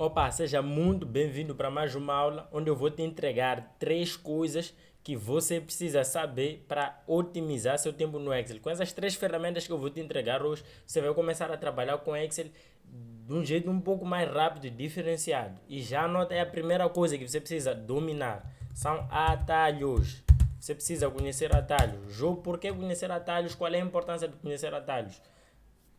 Opa, seja muito bem-vindo para mais uma aula onde eu vou te entregar três coisas que você precisa saber para otimizar seu tempo no Excel. Com essas três ferramentas que eu vou te entregar hoje, você vai começar a trabalhar com Excel de um jeito um pouco mais rápido e diferenciado. E já anota aí a primeira coisa que você precisa dominar, são atalhos. Você precisa conhecer atalhos. Jogo, por que conhecer atalhos? Qual é a importância de conhecer atalhos?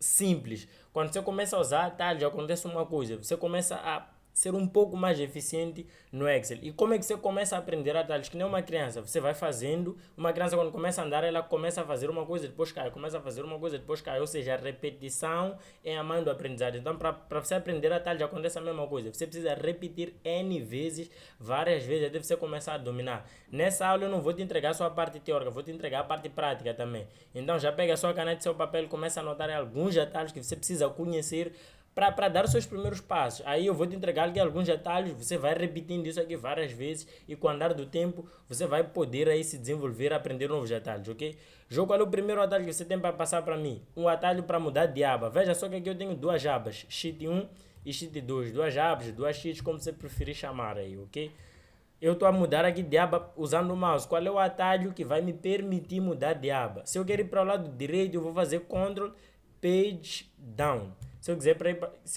Simples. Quando você começa a usar atalhos, acontece uma coisa. Você começa a ser um pouco mais eficiente no Excel. E como é que você começa a aprender atalhos? Que nem uma criança. Você vai fazendo. Uma criança, quando começa a andar, ela começa a fazer uma coisa, depois cai. Começa a fazer uma coisa, depois cai. Ou seja, a repetição é a mãe do aprendizado. Então, para você aprender atalhos, acontece a mesma coisa. Você precisa repetir N vezes, várias vezes, até você começar a dominar. Nessa aula, eu não vou te entregar só a parte teórica, vou te entregar a parte prática também. Então, já pega a sua caneta e seu papel e começa a anotar alguns atalhos que você precisa conhecer para dar os seus primeiros passos. Aí eu vou te entregar aqui alguns detalhes, você vai repetindo isso aqui várias vezes e com o andar do tempo você vai poder aí se desenvolver, aprender novos detalhes, ok? Jogo, qual é o primeiro atalho que você tem para passar para mim? Um atalho para mudar de aba. Veja só que aqui eu tenho duas abas, Sheet 1 e Sheet 2. Duas abas, duas sheets, como você preferir chamar aí, ok? Eu estou a mudar aqui de aba usando o mouse. Qual é o atalho que vai me permitir mudar de aba? Se eu quero ir para o lado direito, eu vou fazer Ctrl Page Down. Se eu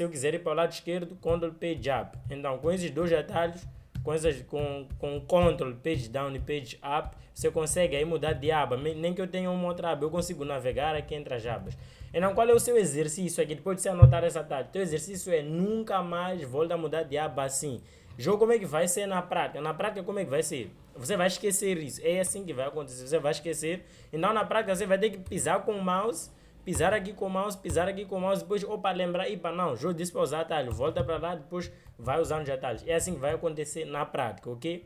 quiser ir para o lado esquerdo, Ctrl Page Up. Então, com esses dois atalhos, com Ctrl Page Down e Page Up, você consegue aí mudar de aba. Nem que eu tenha uma outra aba, eu consigo navegar aqui entre as abas. Então, qual é o seu exercício aqui? Depois de você anotar esse atalho, teu exercício é nunca mais voltar a mudar de aba assim. Jogo, como é que vai ser na prática? Na prática, como é que vai ser? Você vai esquecer isso. É assim que vai acontecer. Você vai esquecer. Então, na prática, você vai ter que pisar com o mouse, pisar aqui com o mouse, pisar aqui com o mouse, depois, opa, lembrar, ipa, não, Jogo disse para usar atalho, volta para lá, depois vai usando os atalhos. É assim que vai acontecer na prática, ok?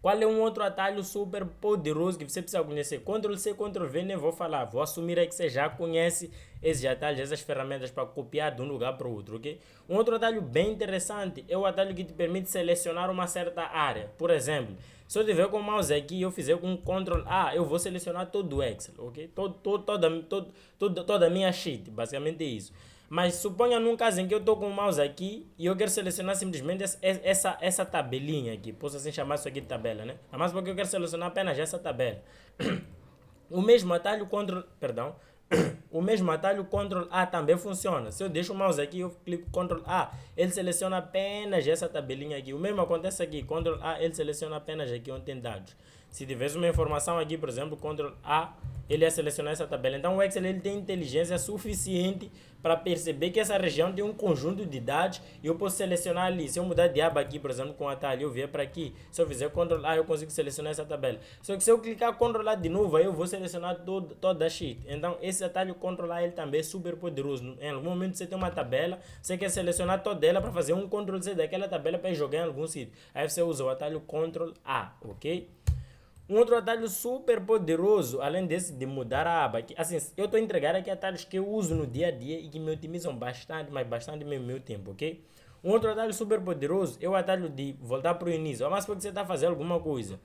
Qual é um outro atalho super poderoso que você precisa conhecer? Ctrl C, Ctrl V, nem vou falar. Vou assumir aí que você já conhece esses atalhos, essas ferramentas para copiar de um lugar para o outro, ok? Um outro atalho bem interessante é o atalho que te permite selecionar uma certa área. Por exemplo, se eu tiver com o mouse aqui e eu fizer com Ctrl A, eu vou selecionar todo o Excel, ok? Toda a minha sheet, basicamente é isso. Mas suponha num caso em que eu estou com o mouse aqui e eu quero selecionar simplesmente essa tabelinha aqui. Posso assim chamar isso aqui de tabela, né? Mas porque eu quero selecionar apenas essa tabela. O mesmo atalho Ctrl, perdão, o mesmo atalho Ctrl A também funciona. Se eu deixo o mouse aqui, eu clico Ctrl A, ele seleciona apenas essa tabelinha aqui. O mesmo acontece aqui, Ctrl A, ele seleciona apenas aqui onde tem dados. Se tivesse uma informação aqui, por exemplo, Ctrl A, ele ia selecionar essa tabela. Então o Excel ele tem inteligência suficiente para perceber que essa região tem um conjunto de dados e eu posso selecionar ali. Se eu mudar de aba aqui, por exemplo, com o atalho, eu vier para aqui. Se eu fizer Ctrl A, eu consigo selecionar essa tabela. Só que se eu clicar Ctrl A de novo, aí eu vou selecionar toda a sheet. Então esse atalho Ctrl A ele também é super poderoso. Em algum momento você tem uma tabela, você quer selecionar toda ela para fazer um Ctrl C daquela tabela para jogar em algum sítio. Aí você usa o atalho Ctrl A, ok? Um outro atalho super poderoso, além desse de mudar a aba, que, assim, eu estou a entregar aqui atalhos que eu uso no dia a dia e que me otimizam bastante, mas bastante mesmo meu tempo, ok? Um outro atalho super poderoso é o atalho de voltar para o início, mas porque você está fazendo alguma coisa.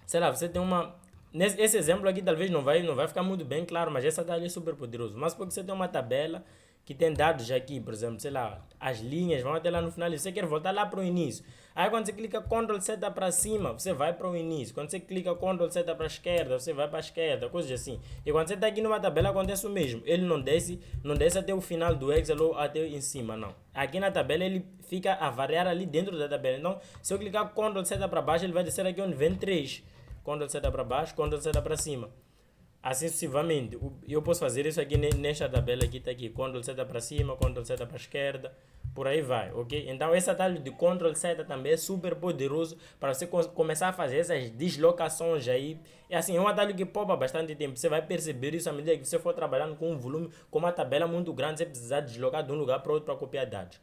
Sei lá, você tem uma... Esse exemplo aqui talvez não vai ficar muito bem claro, mas esse atalho é super poderoso. Mas porque você tem uma tabela que tem dados aqui, por exemplo, sei lá, as linhas vão até lá no final e você quer voltar lá para o início. Aí quando você clica Ctrl seta para cima, você vai para o início. Quando você clica Ctrl seta para a esquerda, você vai para a esquerda, coisas assim. E quando você está aqui numa tabela, acontece o mesmo. Ele não desce até o final do Excel ou até em cima, não. Aqui na tabela ele fica a variar ali dentro da tabela. Então, se eu clicar Ctrl seta para baixo, ele vai descer aqui onde vem 3. Ctrl seta para baixo, Ctrl seta para cima. Assim sucessivamente. Eu posso fazer isso aqui nesta tabela aqui, está aqui. Ctrl seta para cima, Ctrl seta para a esquerda. Por aí vai, ok? Então esse atalho de Ctrl seta também é super poderoso para você começar a fazer essas deslocações aí. É assim, é um atalho que poupa bastante tempo. Você vai perceber isso à medida que você for trabalhando com um volume, com uma tabela muito grande, você precisar deslocar de um lugar para outro para copiar dados.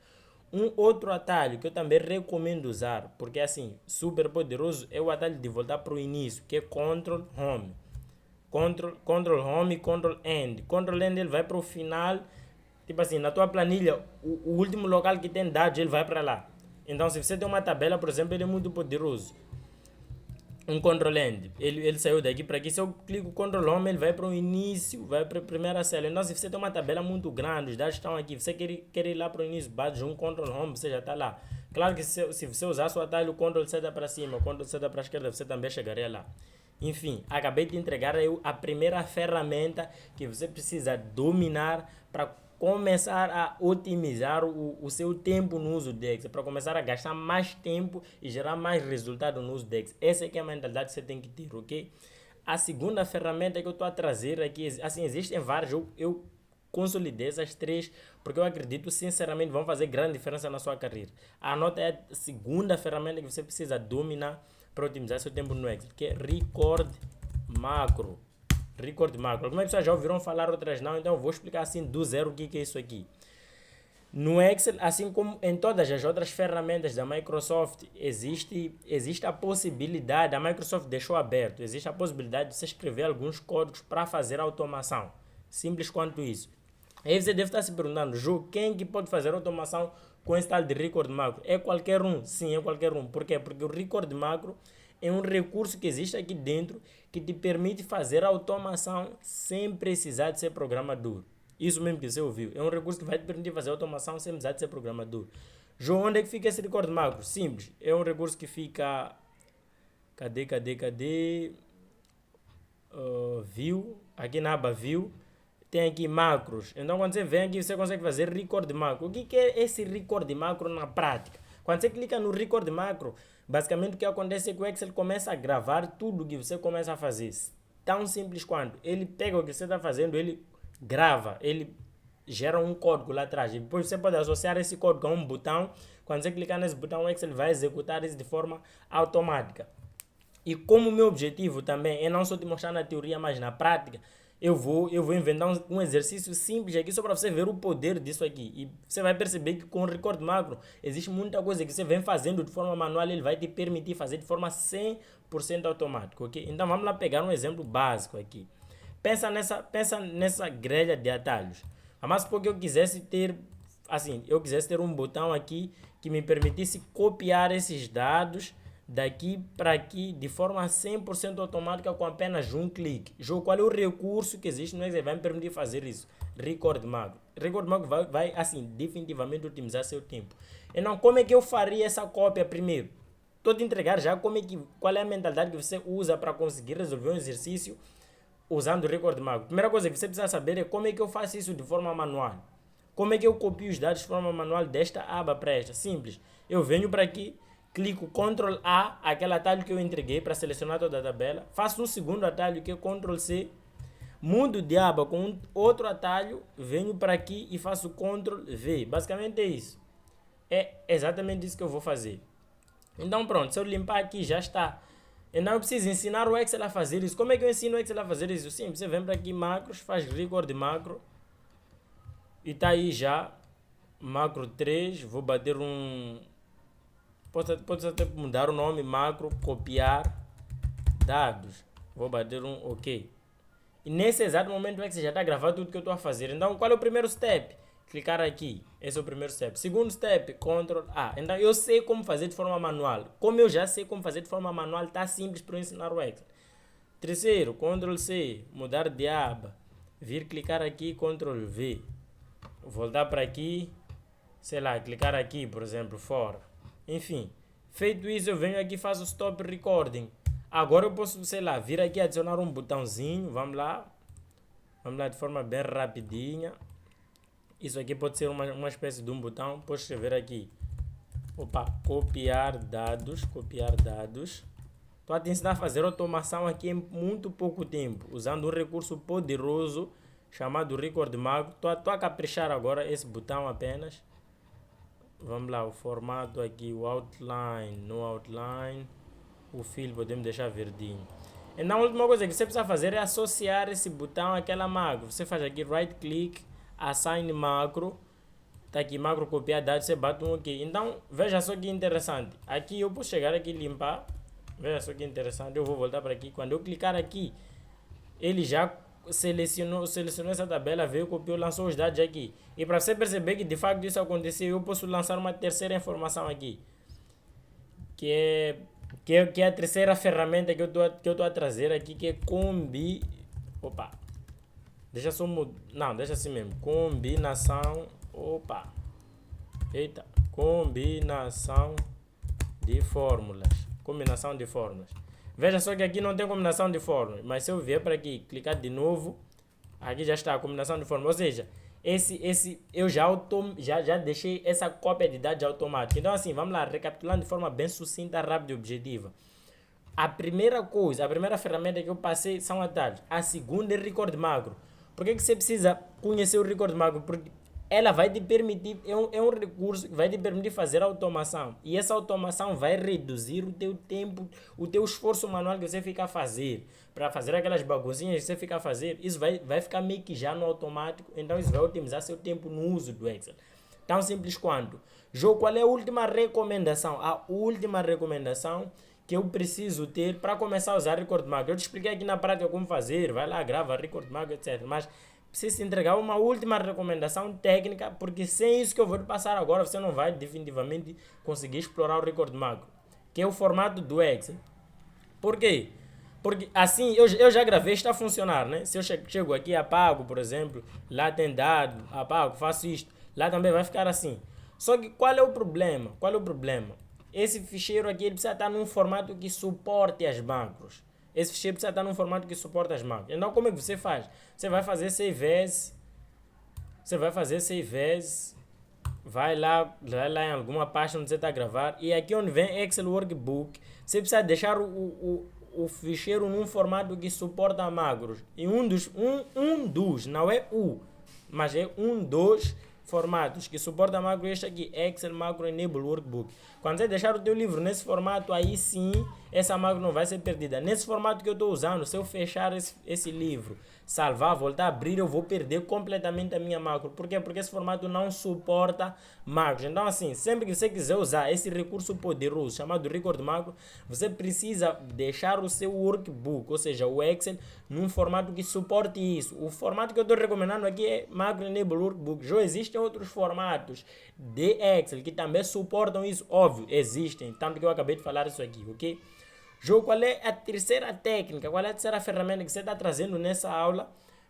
Um outro atalho que eu também recomendo usar, porque é assim, super poderoso, é o atalho de voltar para o início, que é Ctrl Home. Ctrl Home e Ctrl End. Ctrl End ele vai para o final, tipo assim, na tua planilha, o último local que tem dados, ele vai para lá. Então, se você tem uma tabela, por exemplo, ele é muito poderoso. um Ctrl End. Ele saiu daqui para aqui. Se eu clico Ctrl Home, ele vai para o início, vai para a primeira célula. Então, se você tem uma tabela muito grande, os dados estão aqui, você quer ir lá para o início, bate um Ctrl Home, você já está lá. Claro que se você usar o atalho Ctrl seta para cima, Ctrl seta para a esquerda, você também chegaria lá. Enfim, acabei de entregar a primeira ferramenta que você precisa dominar para começar a otimizar o seu tempo no uso de Excel, para começar a gastar mais tempo e gerar mais resultado no uso de Excel. Essa é que é a mentalidade que você tem que ter, ok? A segunda ferramenta que eu estou a trazer aqui, assim, existem várias, eu consolidei essas três, porque eu acredito sinceramente vão fazer grande diferença na sua carreira. Anota é a segunda ferramenta que você precisa dominar para otimizar seu tempo no Excel, que é Record Macro. Record Macro. Algumas pessoas já ouviram falar, outras não, então eu vou explicar assim do zero o que é isso aqui. No Excel, assim como em todas as outras ferramentas da Microsoft, existe a possibilidade, a Microsoft deixou aberto, existe a possibilidade de você escrever alguns códigos para fazer automação. Simples quanto isso. Aí você deve estar se perguntando, Ju, quem que pode fazer automação com esse tal de Record Macro? É qualquer um? Sim, é qualquer um. Por quê? Porque o Record Macro é um recurso que existe aqui dentro que te permite fazer automação sem precisar de ser programador. Isso mesmo que você ouviu. É um recurso que vai te permitir fazer automação sem precisar de ser programador. Ju, onde é que fica esse Record Macro? Simples. É um recurso que fica... Cadê? View. Aqui na aba View. Tem aqui macros. Então, quando você vem aqui, você consegue fazer record macro. O que é esse record macro na prática? Quando você clica no record macro, basicamente o que acontece é que o Excel começa a gravar tudo que você começa a fazer. Tão simples quanto. Ele pega o que você está fazendo, ele grava, ele gera um código lá atrás. E depois você pode associar esse código a um botão. Quando você clicar nesse botão, o Excel vai executar isso de forma automática. E como o meu objetivo também é não só te mostrar na teoria, mas na prática, eu vou inventar um exercício simples aqui só para você ver o poder disso aqui. E você vai perceber que com o Record Macro existe muita coisa que você vem fazendo de forma manual, ele vai te permitir fazer de forma 100% automática, ok? Então vamos lá pegar um exemplo básico aqui. Pensa nessa grelha de atalhos. Mas porque eu quisesse ter um botão aqui que me permitisse copiar esses dados daqui para aqui de forma 100% automática com apenas um clique. Qual é o recurso que existe no Excel vai me permitir fazer isso? Record Macro. Record Macro vai assim, definitivamente otimizar seu tempo. Então, como é que eu faria essa cópia primeiro? Estou te entregar já qual é a mentalidade que você usa para conseguir resolver um exercício usando o Record Macro. Primeira coisa que você precisa saber é como é que eu faço isso de forma manual. Como é que eu copio os dados de forma manual desta aba para esta? Simples. Eu venho para aqui, clico Ctrl A, aquele atalho que eu entreguei para selecionar toda a tabela. Faço um segundo atalho que é Ctrl C. Mudo de aba com outro atalho. Venho para aqui e faço Ctrl V. Basicamente é isso. É exatamente isso que eu vou fazer. Então pronto, se eu limpar aqui já está. Então eu preciso ensinar o Excel a fazer isso. Como é que eu ensino o Excel a fazer isso? Sim, você vem para aqui macros, faz record macro. E está aí já. Macro 3. Vou bater um... Pode até mudar o nome, macro, copiar dados. Vou bater um OK. E nesse exato momento o Excel já está gravado tudo que eu estou a fazer. Então qual é o primeiro step? Clicar aqui. Esse é o primeiro step. Segundo step, Ctrl A. Então eu sei como fazer de forma manual. Como eu já sei como fazer de forma manual, está simples para eu ensinar o Excel. Terceiro, Ctrl C. Mudar de aba. Vir clicar aqui, Ctrl V. Voltar para aqui. Sei lá, clicar aqui, por exemplo, fora. Enfim, feito isso, eu venho aqui e faço stop recording. Agora eu posso, sei lá, vir aqui e adicionar um botãozinho. Vamos lá de forma bem rapidinha. Isso aqui pode ser uma espécie de um botão. Posso escrever aqui. Copiar dados. Estou a te ensinar a fazer automação aqui em muito pouco tempo. Usando um recurso poderoso chamado Record Macro. Estou a caprichar agora esse botão apenas. Vamos lá, o formato aqui, o outline, no outline, o fill podemos deixar verdinho. Então a última coisa que você precisa fazer é associar esse botão àquela macro. Você faz aqui right click, assign macro, tá aqui macro copiar dados, você bate um OK. Então veja só que interessante, aqui eu posso chegar aqui e limpar, veja só que interessante, eu vou voltar para aqui, quando eu clicar aqui, ele já selecionou essa tabela, veio, copiou, lançou os dados aqui. E para você perceber que de facto isso aconteceu, eu posso lançar uma terceira informação aqui, que é que é a terceira ferramenta que eu estou a trazer aqui, que é Opa, deixa só mudar. Não, deixa assim mesmo. Combinação. Opa, eita. Combinação de fórmulas. Combinação de fórmulas. Veja só que aqui não tem combinação de fórmulas, mas se eu vier para aqui, clicar de novo, aqui já está a combinação de fórmulas. Ou seja, eu já deixei essa cópia de dados automática. Então assim, vamos lá, recapitulando de forma bem sucinta, rápida e objetiva. A primeira coisa, a primeira ferramenta que eu passei são atalhos. A segunda é record macro. Por que você precisa conhecer o record macro? Porque ela vai te permitir, é um recurso que vai te permitir fazer automação. E essa automação vai reduzir o teu tempo, o teu esforço manual que você fica a fazer. Para fazer aquelas baguncinhas que você fica a fazer, isso vai ficar meio que já no automático. Então isso vai otimizar seu tempo no uso do Excel. Tão simples quanto. Jogo, qual é a última recomendação? A última recomendação que eu preciso ter para começar a usar Record Macro. Eu te expliquei aqui na prática como fazer, vai lá, grava Record Macro, etc. Mas preciso entregar uma última recomendação técnica, porque sem isso que eu vou te passar agora, você não vai definitivamente conseguir explorar o Record Macro, que é o formato do Excel. Por quê? Porque assim, eu já gravei, está a funcionar, né? Se eu chego aqui, apago, por exemplo, lá tem dado, apago, faço isto, lá também vai ficar assim. Só que qual é o problema? Qual é o problema? Esse ficheiro aqui ele precisa estar num formato que suporte as macros. Esse ficheiro precisa estar num formato que suporte as macros. Então como é que você faz? Você vai fazer save as, vai lá em alguma pasta onde você está a gravar, e aqui onde vem Excel Workbook, você precisa deixar o ficheiro num formato que suporta macros. E um dos, não é mas é um dos formatos que suporta macro, este aqui, Excel Macro Enable Workbook. Quando você deixar o teu livro nesse formato, aí sim, essa macro não vai ser perdida. Nesse formato que eu estou usando, se eu fechar esse livro, salvar, voltar a abrir, eu vou perder completamente a minha macro. Por quê? Porque esse formato não suporta macros. Então assim, sempre que você quiser usar esse recurso poderoso chamado Record Macro, você precisa deixar o seu workbook, ou seja, o Excel, num formato que suporte isso. O formato que eu estou recomendando aqui é Macro Enable Workbook. Já existem outros formatos de Excel que também suportam isso, óbvio, existem, tanto que eu acabei de falar isso aqui, ok? Jogo, qual é a terceira técnica, qual é a terceira ferramenta que você está trazendo nessa aula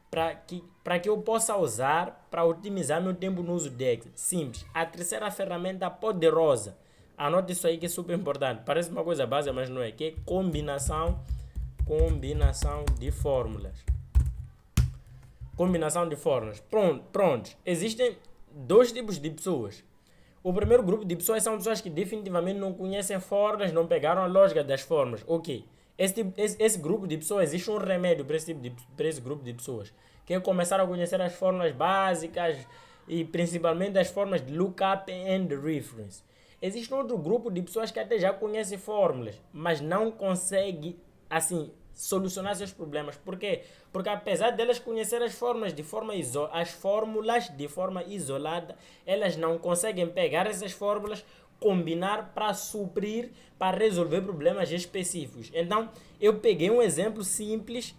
para que eu possa usar para otimizar meu tempo no uso de Excel? Simples, a terceira ferramenta poderosa, anote isso aí que é super importante, parece uma coisa básica, mas não é, que é combinação de fórmulas. Combinação de fórmulas. Pronto. Existem dois tipos de pessoas. O primeiro grupo de pessoas são pessoas que definitivamente não conhecem fórmulas, não pegaram a lógica das fórmulas. Ok. Esse grupo de pessoas, existe um remédio para esse grupo de pessoas, que é começar a conhecer as fórmulas básicas e principalmente as fórmulas de lookup and reference. Existe outro grupo de pessoas que até já conhecem fórmulas, mas não consegue, assim, solucionar seus problemas. Por quê? Porque apesar delas conhecer as fórmulas de forma isolada, elas não conseguem pegar essas fórmulas, combinar para suprir, para resolver problemas específicos. Então, eu peguei um exemplo simples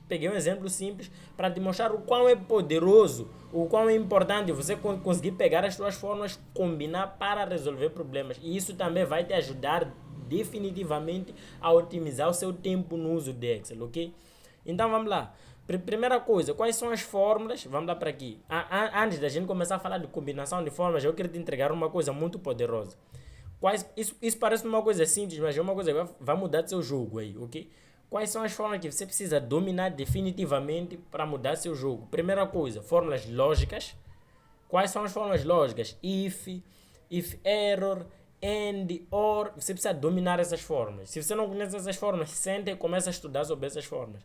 para demonstrar o quão é poderoso, o quão é importante você conseguir pegar as suas fórmulas, combinar para resolver problemas. E isso também vai te ajudar definitivamente a otimizar o seu tempo no uso de Excel, ok? Então vamos lá. Primeira coisa, quais são as fórmulas? Vamos lá para aqui. Antes da gente começar a falar de combinação de fórmulas, eu quero te entregar uma coisa muito poderosa. Isso parece uma coisa simples, mas é uma coisa que vai mudar seu jogo aí, ok? Quais são as fórmulas que você precisa dominar definitivamente para mudar seu jogo? Primeira coisa, fórmulas lógicas. Quais são as fórmulas lógicas? If error, and, or. Você precisa dominar essas fórmulas. Se você não conhece essas fórmulas, sente e começa a estudar sobre essas fórmulas.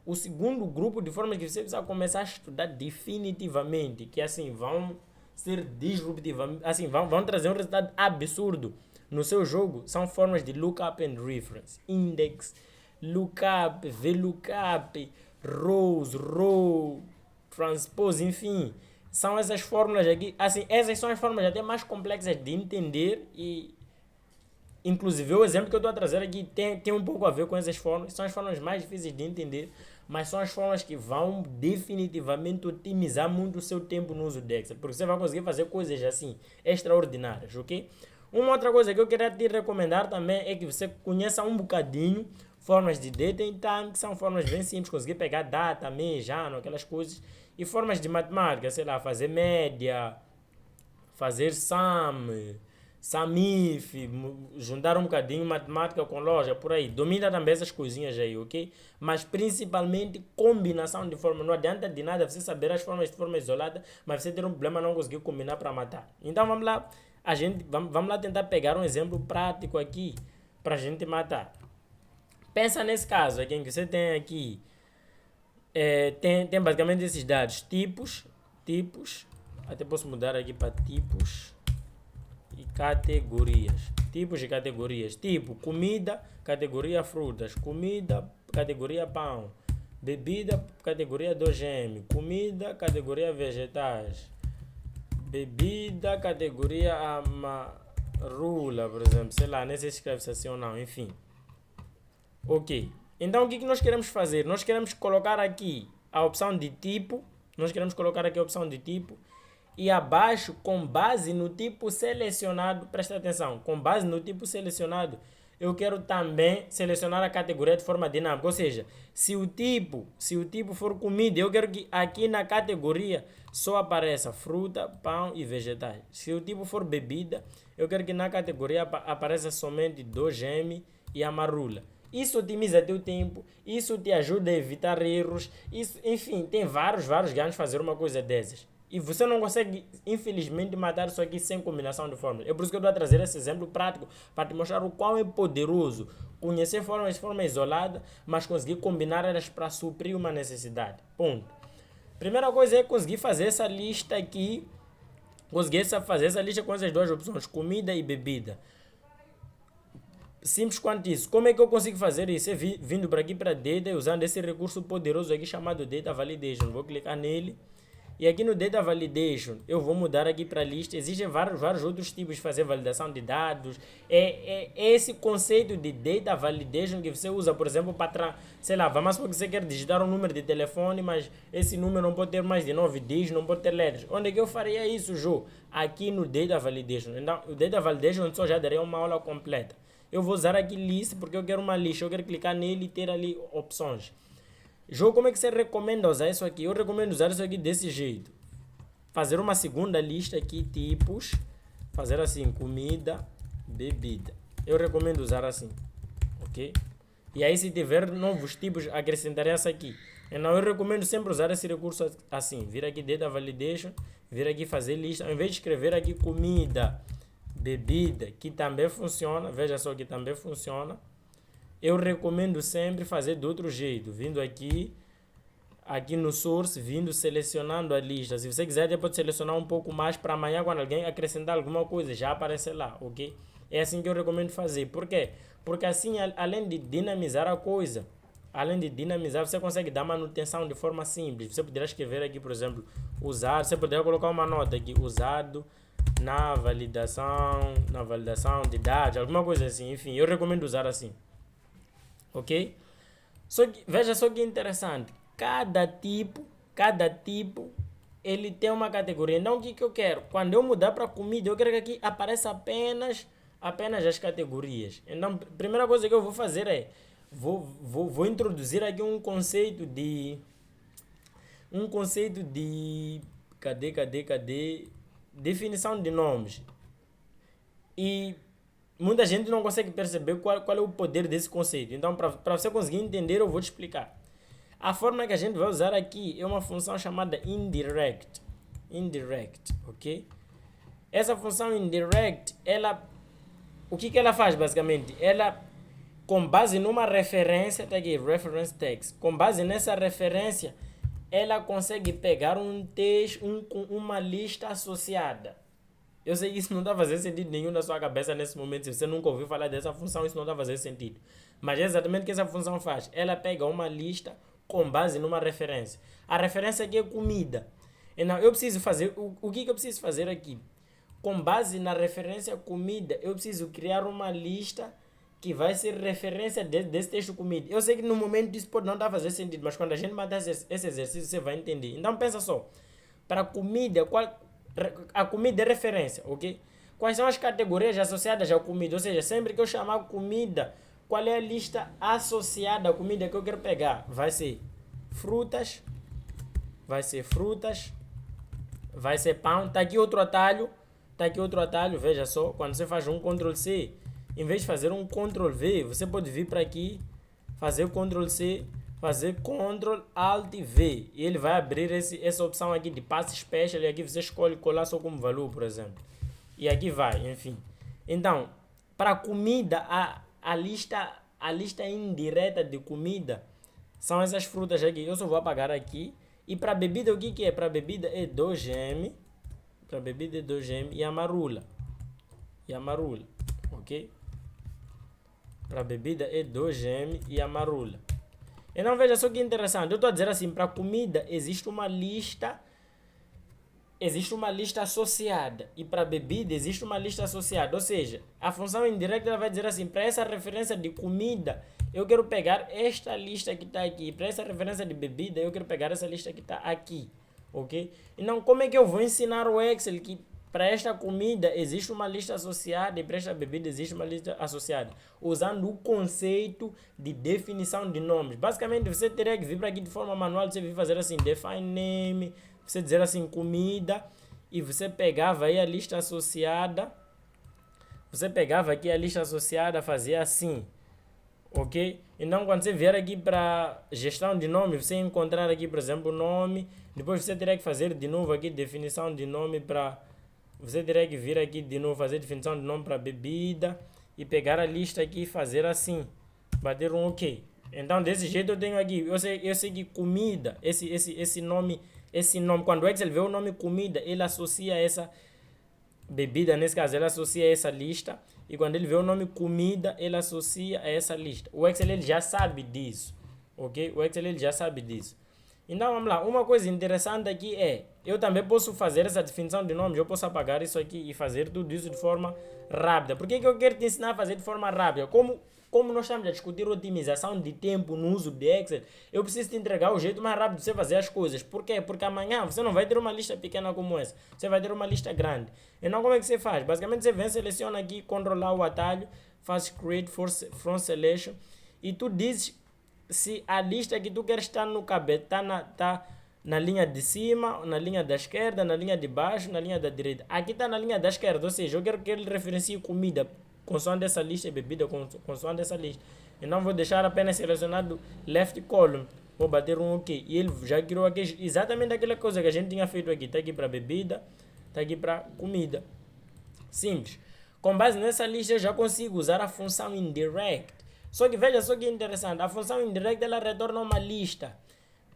O segundo grupo de fórmulas que você precisa começar a estudar definitivamente, que assim vão ser disruptivas, assim vão trazer um resultado absurdo no seu jogo, são fórmulas de lookup and reference, index, lookup, VLOOKUP, rows, row, transpose, enfim. São essas fórmulas aqui, assim, essas são as fórmulas até mais complexas de entender e, inclusive, o exemplo que eu estou a trazer aqui tem um pouco a ver com essas fórmulas, são as fórmulas mais difíceis de entender, mas são as fórmulas que vão definitivamente otimizar muito o seu tempo no uso do Excel, porque você vai conseguir fazer coisas assim, extraordinárias, ok? Uma outra coisa que eu queria te recomendar também é que você conheça um bocadinho formas de data em time, que são formas bem simples, conseguir pegar data, mês, ano, aquelas coisas, e formas de matemática, sei lá, fazer média, fazer sum, SAMIF, juntar um bocadinho matemática com loja, por aí. Domina também essas coisinhas aí, ok? Mas principalmente combinação de formas. Não adianta de nada você saber as formas de forma isolada, mas você ter um problema não conseguir combinar para matar. Então vamos lá, vamos lá tentar pegar um exemplo prático aqui para a gente matar. Pensa nesse caso aqui em que você tem aqui, tem basicamente esses dados, tipos, até posso mudar aqui para tipos e categorias. Tipos e categorias. Tipo, comida, categoria frutas. Comida, categoria pão. Bebida, categoria 2M. Comida, categoria vegetais. Bebida, categoria amarula, por exemplo. Sei lá, nem sei se escreve assim ou não, enfim. Ok. Então, o que nós queremos fazer? Nós queremos colocar aqui a opção de tipo. E abaixo, com base no tipo selecionado, presta atenção, com base no tipo selecionado, eu quero também selecionar a categoria de forma dinâmica. Ou seja, se o tipo for comida, eu quero que aqui na categoria só apareça fruta, pão e vegetais. Se o tipo for bebida, eu quero que na categoria apareça somente 2M e amarula. Isso otimiza teu tempo, isso te ajuda a evitar erros, isso, enfim, tem vários ganhos fazer uma coisa dessas. E você não consegue, infelizmente, matar isso aqui sem combinação de fórmulas. É por isso que eu estou a trazer esse exemplo prático, para te mostrar o quão é poderoso conhecer fórmulas de forma isolada, mas conseguir combinar elas para suprir uma necessidade. Ponto. Primeira coisa é conseguir fazer essa lista aqui, fazer essa lista com essas duas opções, comida e bebida. Simples quanto isso. Como é que eu consigo fazer isso? É vindo para aqui para Data, usando esse recurso poderoso aqui chamado Data Validation. Vou clicar nele. E aqui no Data Validation, eu vou mudar aqui para a lista. Existem vários outros tipos de fazer validação de dados. É esse conceito de Data Validation que você usa, por exemplo, para, sei lá, vamos supor que você quer digitar um número de telefone, mas esse número não pode ter mais de 9 dígitos, não pode ter letras. Onde é que eu faria isso, Jô? Aqui no Data Validation. Então, o Data Validation só já daria uma aula completa. Eu vou usar aqui list porque eu quero uma lista. Eu quero clicar nele e ter ali opções. Jogo, como é que você recomenda usar isso aqui? Eu recomendo usar isso aqui desse jeito. Fazer uma segunda lista aqui, tipos. Fazer assim, comida, bebida. Eu recomendo usar assim. Ok? E aí se tiver novos tipos, acrescentarei essa aqui. Então eu recomendo sempre usar esse recurso assim. Vir aqui Data Validation. Vir aqui fazer lista. Ao invés de escrever aqui comida, bebida, que também funciona. Veja só que também funciona. Eu recomendo sempre fazer de outro jeito, vindo aqui no source, vindo selecionando a lista. Se você quiser, pode selecionar um pouco mais para amanhã, quando alguém acrescentar alguma coisa, já aparece lá, ok? É assim que eu recomendo fazer. Por quê? Porque assim, além de dinamizar a coisa, você consegue dar manutenção de forma simples. Você poderá escrever aqui, por exemplo, usado, você poderá colocar uma nota aqui, usado na validação de dados, alguma coisa assim. Enfim, eu recomendo usar assim. Ok? Veja só que interessante. Cada tipo, ele tem uma categoria. Então, o que eu quero? Quando eu mudar para comida, eu quero que aqui apareça apenas as categorias. Então, a primeira coisa que eu vou fazer é, vou introduzir aqui um conceito de, cadê? Definição de nomes. E muita gente não consegue perceber qual é o poder desse conceito. Então, para você conseguir entender, eu vou te explicar. A forma que a gente vai usar aqui é uma função chamada indirect. Ok? Essa função indirect, o que ela faz basicamente? Ela, com base numa referência, tá aqui, reference text. Com base nessa referência, ela consegue pegar um texto, uma lista associada. Eu sei que isso não está fazendo sentido nenhum na sua cabeça nesse momento. Se você nunca ouviu falar dessa função, isso não está fazendo sentido. Mas é exatamente o que essa função faz. Ela pega uma lista com base numa referência. A referência aqui é comida. Então, eu preciso fazer... O que eu preciso fazer aqui? Com base na referência comida, eu preciso criar uma lista que vai ser referência desse texto comida. Eu sei que no momento isso pode não estar fazendo sentido, mas quando a gente matar esse exercício, você vai entender. Então, pensa só. Para comida, a comida é referência, ok? quais são as categorias associadas à comida. Ou seja, sempre que eu chamar comida, qual é a lista associada à comida que eu quero pegar? Vai ser frutas, vai ser pão. Tá aqui outro atalho, veja só, quando você faz um Ctrl C, em vez de fazer um Ctrl V, você pode vir para aqui, fazer Ctrl C, fazer Ctrl Alt V, e ele vai abrir essa opção aqui de passe special, e aqui você escolhe colar só como valor, por exemplo. E aqui vai, enfim. Então, para comida, a lista indireta de comida são essas frutas aqui. Eu só vou apagar aqui. E para bebida, o que é? Para bebida é 2M. Para bebida é 2M e amarula. Ok? Para bebida é 2M e amarula. Então veja só que interessante. Eu estou a dizer assim, para comida existe uma lista associada, e para bebida existe uma lista associada. Ou seja, a função indireta ela vai dizer assim, para essa referência de comida eu quero pegar esta lista que está aqui, para essa referência de bebida eu quero pegar essa lista que está aqui, ok? Então como é que eu vou ensinar o Excel que para esta comida existe uma lista associada e para esta bebida existe uma lista associada? Usando o conceito de definição de nomes. Basicamente você teria que vir para aqui de forma manual, você vir fazer assim, define name, você dizer assim, comida, e você pegava aí a lista associada, fazia assim, ok? Então quando você vier aqui para gestão de nome, você encontrar aqui, por exemplo, o nome, depois você terá que fazer de novo aqui definição de nome para, você terá que vir aqui de novo fazer definição de nome para bebida, e pegar a lista aqui e fazer assim, bater um ok. Então desse jeito eu tenho aqui, eu sei que comida, esse nome, quando o Excel vê o nome comida, ele associa essa bebida, nesse caso, ele associa essa lista, e quando ele vê o nome comida, ele associa a essa lista. O Excel ele já sabe disso, ok? Então vamos lá, uma coisa interessante aqui é, eu também posso fazer essa definição de nomes, eu posso apagar isso aqui e fazer tudo isso de forma rápida. Por que eu quero te ensinar a fazer de forma rápida? Como nós estamos a discutir otimização de tempo no uso de Excel, eu preciso te entregar o jeito mais rápido de você fazer as coisas. Por quê? Porque amanhã você não vai ter uma lista pequena como essa, você vai ter uma lista grande. Então como é que você faz? Basicamente você vem, seleciona aqui, controlar o atalho, faz Create from Selection, e tu dizes se a lista que tu queres estar no cabelo está na linha de cima, na linha da esquerda, na linha de baixo, na linha da direita. Aqui está na linha da esquerda, ou seja, eu quero que ele referencie comida consoante essa lista, e bebida consoante essa lista. Então vou deixar apenas selecionado left column, vou bater um ok, e ele já criou aqui exatamente aquela coisa que a gente tinha feito aqui. Está aqui para bebida, está aqui para comida. Simples. Com base nessa lista eu já consigo usar a função indirect. Só que veja só que interessante, a função indirect ela retorna uma lista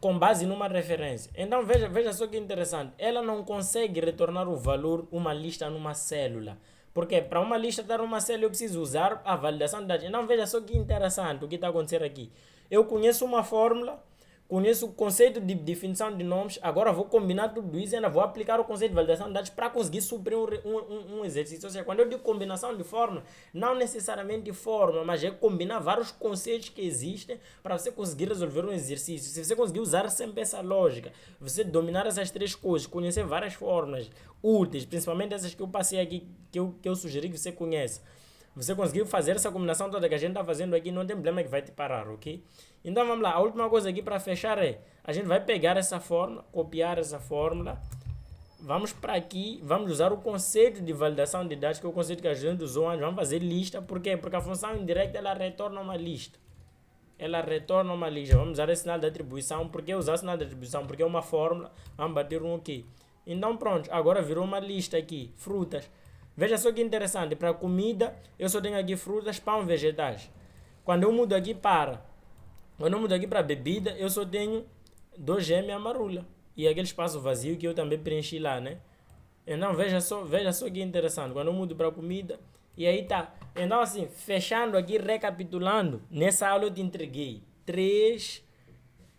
com base numa referência. Então veja só que interessante, ela não consegue retornar o valor, uma lista numa célula. Porque para uma lista estar numa célula eu preciso usar a validação de dados. Então veja só que interessante o que está acontecendo aqui. Eu conheço uma fórmula, conheço o conceito de definição de nomes, agora vou combinar tudo isso e ainda vou aplicar o conceito de validação de dados para conseguir suprir um exercício. Ou seja, quando eu digo combinação de fórmula, não necessariamente fórmula, mas é combinar vários conceitos que existem para você conseguir resolver um exercício. Se você conseguir usar sempre essa lógica, você dominar essas três coisas, conhecer várias fórmulas úteis, principalmente essas que eu passei aqui, que eu sugeri que você conheça, você conseguiu fazer essa combinação toda que a gente está fazendo aqui, não tem problema que vai te parar, ok? Então vamos lá, a última coisa aqui para fechar é, a gente vai pegar essa fórmula, copiar essa fórmula, vamos para aqui, vamos usar o conceito de validação de dados, que é o conceito que a gente usou antes, vamos fazer lista, por quê? Porque a função indireta ela retorna uma lista. Vamos usar esse sinal de atribuição. Por que usar o sinal de atribuição? Porque é uma fórmula, vamos bater um ok. Então pronto, agora virou uma lista aqui, frutas. Veja só que interessante, para comida eu só tenho aqui frutas, pão, vegetais. Quando eu mudo aqui para bebida, eu só tenho 2M amarula. E aquele espaço vazio que eu também preenchi lá, né? Então veja só que interessante. Quando eu mudo para comida, e aí tá. Então assim, fechando aqui, recapitulando, nessa aula eu te entreguei três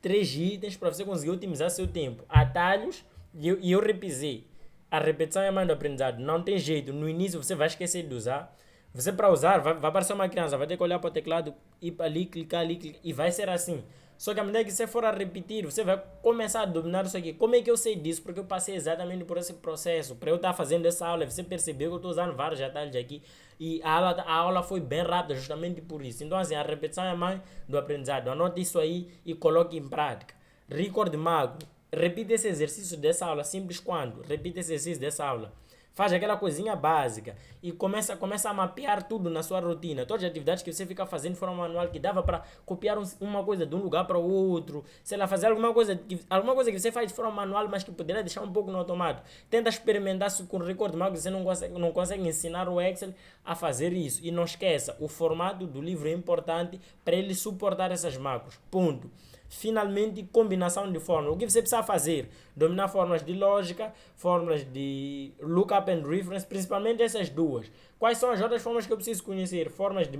itens para você conseguir otimizar seu tempo. Atalhos, e eu repisei. A repetição é a mãe do aprendizado. Não tem jeito. No início você vai esquecer de usar. Você para usar, vai aparecer uma criança, vai ter que olhar para o teclado, ir ali, clicar, e vai ser assim. Só que à medida que você for a repetir, você vai começar a dominar isso aqui. Como é que eu sei disso? Porque eu passei exatamente por esse processo. Para eu estar fazendo essa aula, você percebeu que eu estou usando vários atalhos aqui. E a aula foi bem rápida justamente por isso. Então, assim, a repetição é a mãe do aprendizado. Anote isso aí e coloque em prática. Recorde mago. Repita esse exercício dessa aula. Simples quando? Repita esse exercício dessa aula. Faz aquela coisinha básica e começa a mapear tudo na sua rotina. Todas as atividades que você fica fazendo de forma manual, que dava para copiar uma coisa de um lugar para o outro, sei lá, fazer alguma coisa que você faz de forma manual, mas que poderia deixar um pouco no automático. Tenta experimentar se com o Record Mago você não consegue ensinar o Excel a fazer isso. E não esqueça, o formato do livro é importante para ele suportar essas macros. Ponto. Finalmente, combinação de fórmulas. O que você precisa fazer? Dominar fórmulas de lógica, fórmulas de lookup and reference, principalmente essas duas. Quais são as outras formas que eu preciso conhecer? Formas de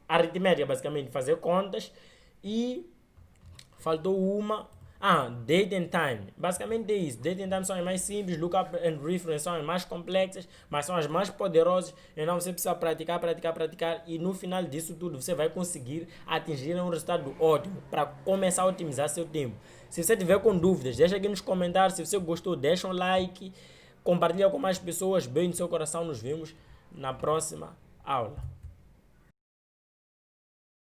aritmética, basicamente, fazer contas. E faltou uma. Date and time. Basicamente é isso. Date and time são as mais simples, lookup and reference são as mais complexas, mas são as mais poderosas. Então você precisa praticar, praticar, praticar. E no final disso tudo você vai conseguir atingir um resultado ótimo para começar a otimizar seu tempo. Se você tiver com dúvidas, deixa aqui nos comentários. Se você gostou, deixa um like, compartilha com mais pessoas. Beijo no seu coração. Nos vemos na próxima aula.